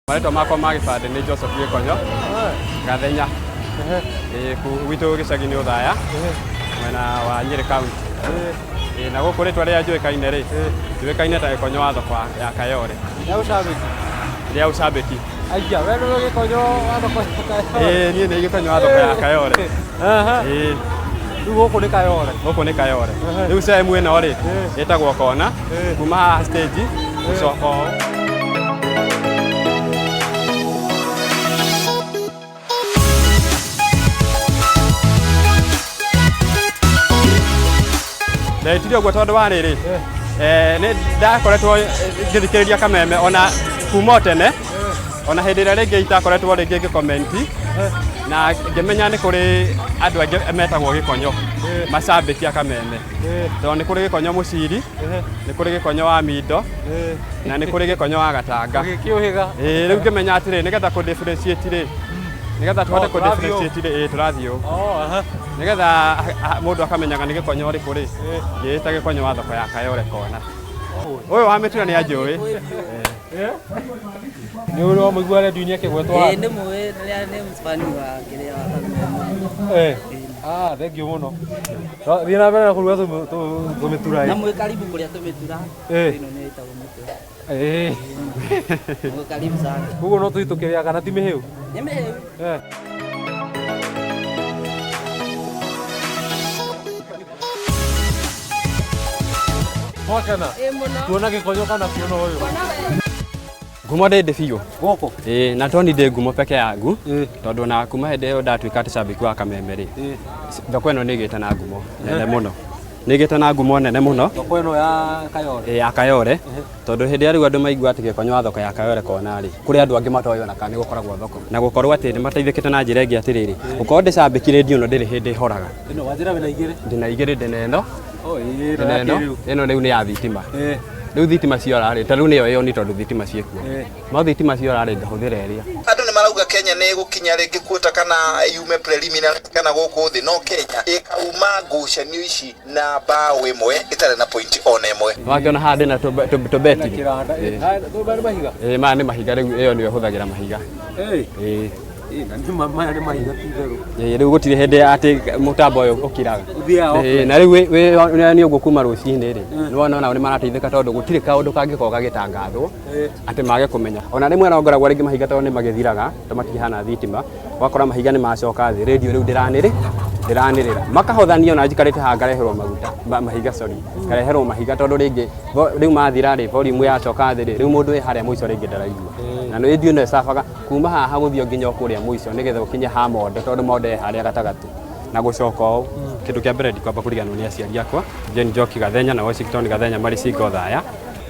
Marĩtwa makwa ma gĩbandĩ nĩ Joseph Gikonyo, Gathenya. Gwitũ gĩcagi-inĩ Ũthaya, mwena wa Nyeri County. Na gũkũ rĩtwa rĩrĩa njũĩkaine rĩ, njũĩkaine ta Gĩkonyo wa thoko ya Kayole. Rĩa cambĩki. Aiya, we nĩ Gĩkonyo wa thoko ya Kayole. Niĩ nĩ Gĩkonyo wa thoko ya Kayole. Rĩu gũkũ nĩ Kayole. Gũkũ nĩ Kayole. Rĩu sehemu ĩno rĩ, ĩtagwo Kona, kuuma haha stage gũcoka ũũ. Ndetirio gwa tondu wa riri ni ndakoretwo ngithikiriria Kameme ona kuuma tene ona hindi ria ringi itakoretwo ringi ngicomenti na ngimenya ni kuri andu angi metagwo Gikonyo macambĩki a Kameme tondu ni kuri Gikonyo muciri ni kuri Gikonyo wa Mindo na ni kuri Gikonyo wa Gatanga riu ngimenya atiri nigetha ku differentiate ri nigetha tuhote ku differentiate ri turathio nigetha mundu akamenyaga ni Gikonyo ri kuri ngita Gikonyo wa thoko ya Kayole Kona uyu wa mitira ni anjui ni uri wa muigua radio-ini akigwetwa ni muwe ni mfani wa kile wa thank you muno thina na mbere kuruga tumitura na mwe karibu kuria tumitura ino ni itago mutura mwe karibu sana kugo no tuitukiria kana ti mihiu ni mihiu Mwakana tuona Gikonyo kana piona uyu ngumo ndi biũ gũkũ na toni ndi ngumo peke yangu tondu na kuma hindi ĩyo ndatuĩka atĩ cambĩki wa Kameme ri thoko ĩno nĩ ĩgĩte na ngumo nene mũno nĩ ĩgĩte na ngumo nene mũno thoko ĩno ya Kayole ya Kayole tondu hindi rĩu andũ maigua atĩ Gikonyo wa thoko ya Kayole Kona ri kuri andũ angĩ matoĩ ona kana nĩ gũkoragwo thoko na gũkorwo atĩ nĩ mateithĩkĩte na njĩra ĩngĩ atĩrĩrĩ gũkorwo ndĩ cambĩki rĩndio ĩno ndĩrĩ hindi horaga ĩno wanjĩra wĩna igĩrĩ ndĩna igĩrĩ ndĩna ĩno rĩu nĩ ya thitima rĩu thitima ciora rĩ ta rĩu nĩyo ĩyo nĩ tondu thitima ciĩkuo no thitima ciora rĩ ngahũthĩra ĩrĩa andũ nĩ marauga Kenya nĩ gũkinya rĩngĩ kuota kana yume preliminary kana gũkũ thĩ no Kenya ĩkauma ngucanio ici na mbaũ ĩmwe ĩtarĩ na point ona ĩmwe wakiona haha ndĩ na tũbeti maya nĩ mahiga rĩu ĩyo nĩyo hũthagĩra mahiga maya nĩ mahiga ti therũ rĩu gũtirĩ hĩndĩ atĩ mũtambo ũyũ ũkiraga na rĩu nĩ ũguo kuma rũcinĩ rĩ nĩwona nao nĩ marateithĩka tondũ gũtirĩ kaũndũ kangĩkorwo gagĩtangathwo atĩ mage kũmenya ona rĩmwe no ngoragwo rĩngĩ mahiga tondũ nĩ magĩthiraga tondũ matikĩhana thitima wakora mahiga nĩ macoka thĩ rĩndio rĩu ndĩranĩrĩra makahothanio ona njikarĩte haha ngareherwo maguta mahiga ngareherwo mahiga tondũ rĩngĩ rĩu mathira rĩ volume yacoka thĩ rĩ rĩu mũndũ wĩ harĩa mũico rĩngĩ ndaraigua na nĩ rĩndio nĩ cabaga kuma haha gũthio nginya kũrĩa mũico nĩgetha ũkinye ha monde tondũ monde harĩa gatagatĩ na gũcoka ũũ kĩndũ kĩa mbere ndikwamba kũriganwo nĩ aciari akwa Jane Njoki Gathenya na Washington Gathenya marĩ Singo Thaya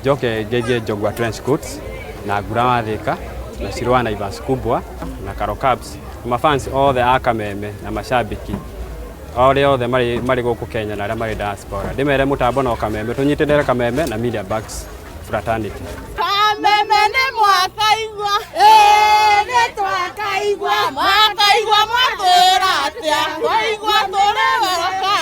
njoke ngeithie Njogua Trench Coats na Ngura wa Thika na Shirwa Naivas Kubwa na Karo Cabs mafans othe a Kameme na macambĩki ole othe marĩ gũkũ Kenya na arĩa marĩ diaspora ndĩmere mũtambo no Kameme tũnyitĩrĩre Kameme na Media Bags Fraternity Kameme nĩ mwakaigua nĩ twakaigua mwakaigua mwatwĩra atĩa waigua tũrĩ wega